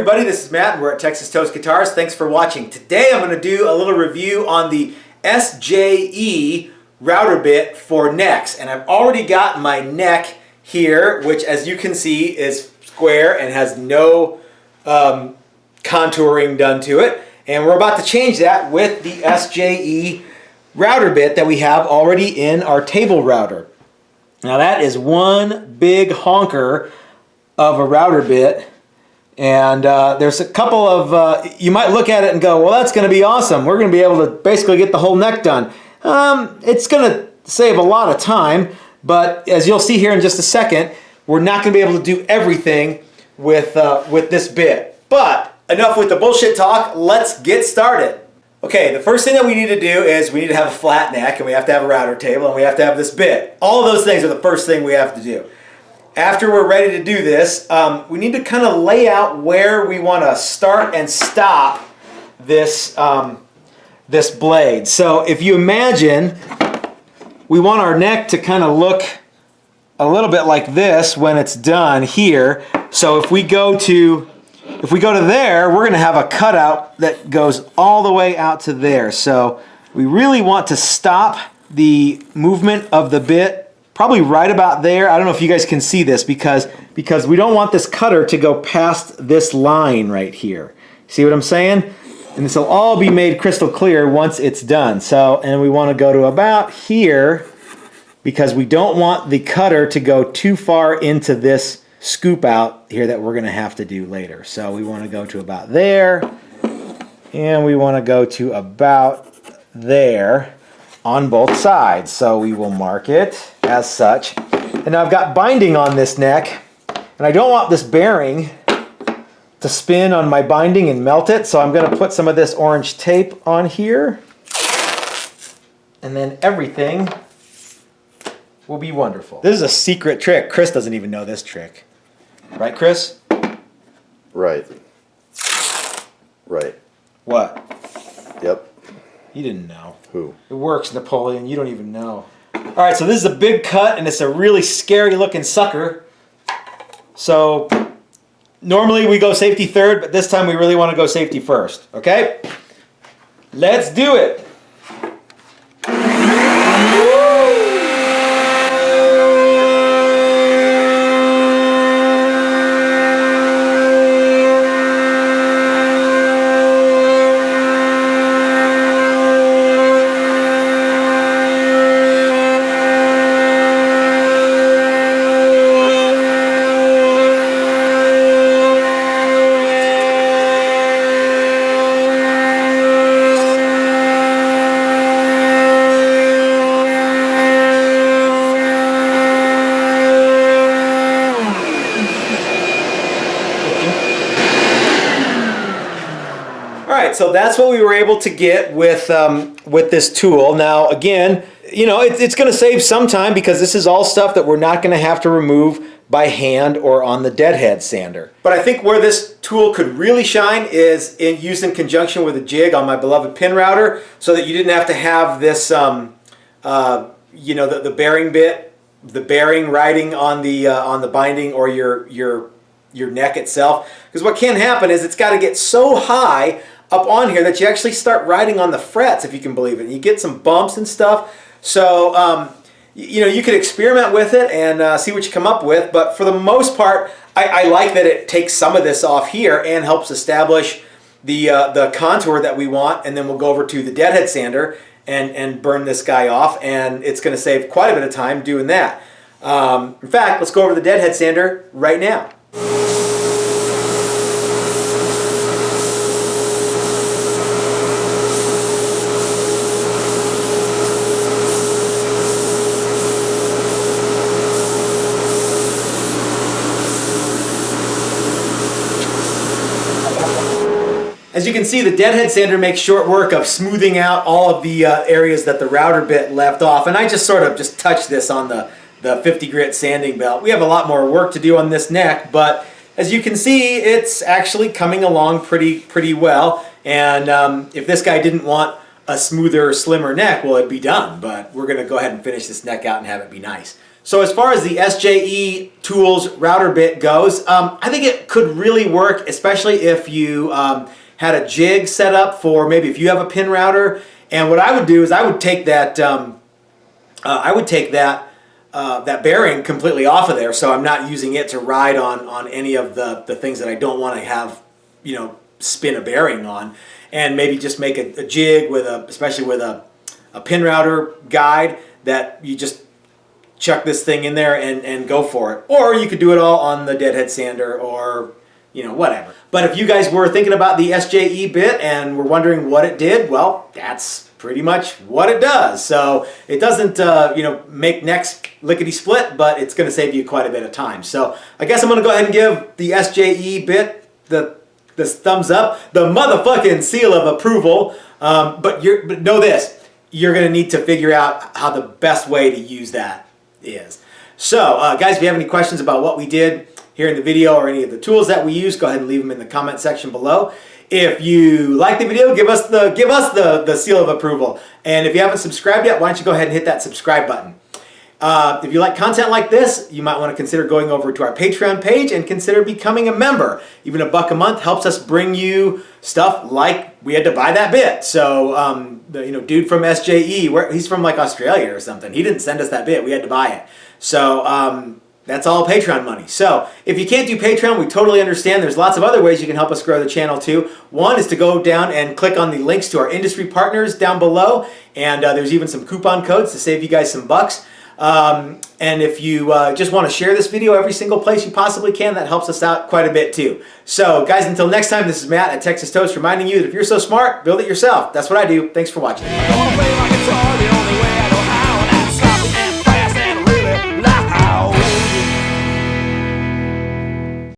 everybody, this is Matt and we're at Texas Toast Guitars. Thanks for watching. Today I'm going to do a little review on the SJE router bit for necks. And I've already got my neck here, which as you can see is square and has no contouring done to it. And we're about to change that with the SJE router bit that we have already in our table router. Now that is one big honker of a router bit. And there's a couple of, you might look at it and go, well, that's going to be awesome. We're going to be able to basically get the whole neck done. It's going to save a lot of time, but as you'll see here in just a second, we're not going to be able to do everything with this bit. But enough with the bullshit talk, let's get started. Okay, the first thing that we need to do is we need to have a flat neck, and we have to have a router table, and we have to have this bit. All of those things are the first thing we have to do. After we're ready to do this, we need to kind of lay out where we want to start and stop this, this blade. So if you imagine, we want our neck to kind of look a little bit like this when it's done here. So if we go to there, we're going to have a cutout that goes all the way out to there. So we really want to stop the movement of the bit probably right about there. I don't know if you guys can see this because we don't want this cutter to go past this line right here. See what I'm saying? And this will all be made crystal clear once it's done. So, and we want to go to about here because we don't want the cutter to go too far into this scoop out here that we're going to have to do later. So we want to go to about there, and we want to go to about there on both sides. So we will mark it as such. And now I've got binding on this neck, and I don't want this bearing to spin on my binding and melt it, so I'm going to put some of this orange tape on here, and then everything will be wonderful. This is a secret trick. Chris doesn't even know this trick. Right, Chris? Right. Right. What? Yep. You didn't know. Who? It works, Napoleon. You don't even know. All right, so this is a big cut, and it's a really scary looking sucker. So normally we go safety third, but this time we really want to go safety first. Okay? Let's do it. So that's what we were able to get with this tool. Now again, you know, it's going to save some time because this is all stuff that we're not going to have to remove by hand or on the deadhead sander. But I think where this tool could really shine is used in conjunction with a jig on my beloved pin router, so that you didn't have to have this, you know, the bearing bit, the bearing riding on the binding or your neck itself. Because what can happen is it's got to get so high up on here that you actually start riding on the frets, if you can believe it. And you get some bumps and stuff. So, you know, you could experiment with it and see what you come up with. But for the most part, I like that it takes some of this off here and helps establish the contour that we want. And then we'll go over to the deadhead sander and burn this guy off. And it's going to save quite a bit of time doing that. In fact, let's go over to the deadhead sander right now. As you can see, the deadhead sander makes short work of smoothing out all of the areas that the router bit left off. And I just sort of just touched this on the 50 grit sanding belt. We have a lot more work to do on this neck, but as you can see, it's actually coming along pretty well. And if this guy didn't want a smoother, slimmer neck, well, it'd be done. But we're going to go ahead and finish this neck out and have it be nice. So as far as the SJE Tools router bit goes, I think it could really work, especially if you had a jig set up for maybe if you have a pin router. And what I would do is I would take that that bearing completely off of there, so I'm not using it to ride on any of the things that I don't want to have, you know, spin a bearing on, and maybe just make a jig with especially with a pin router guide that you just chuck this thing in there and go for it. Or you could do it all on the deadhead sander or, you know, whatever. But if you guys were thinking about the SJE bit and were wondering what it did, well, that's pretty much what it does. So it doesn't, you know, make necks lickety-split, but it's going to save you quite a bit of time. So I guess I'm going to go ahead and give the SJE bit the thumbs up, the motherfucking seal of approval. But know this, you're going to need to figure out how the best way to use that is. So guys, if you have any questions about what we did here in the video or any of the tools that we use, go ahead and leave them in the comment section below. If you like the video, give us the seal of approval. And if you haven't subscribed yet, why don't you go ahead and hit that subscribe button. If you like content like this, you might want to consider going over to our Patreon page and consider becoming a member. Even $1 a month helps us bring you stuff like we had to buy that bit. So the dude from SJE, he's from like Australia or something. He didn't send us that bit. We had to buy it. So that's all Patreon money. So if you can't do Patreon, we totally understand. There's lots of other ways you can help us grow the channel too. One is to go down and click on the links to our industry partners down below. And there's even some coupon codes to save you guys some bucks. And if you just want to share this video every single place you possibly can, that helps us out quite a bit too. So guys, until next time, this is Matt at Texas Toast reminding you that if you're so smart, build it yourself. That's what I do. Thanks for watching.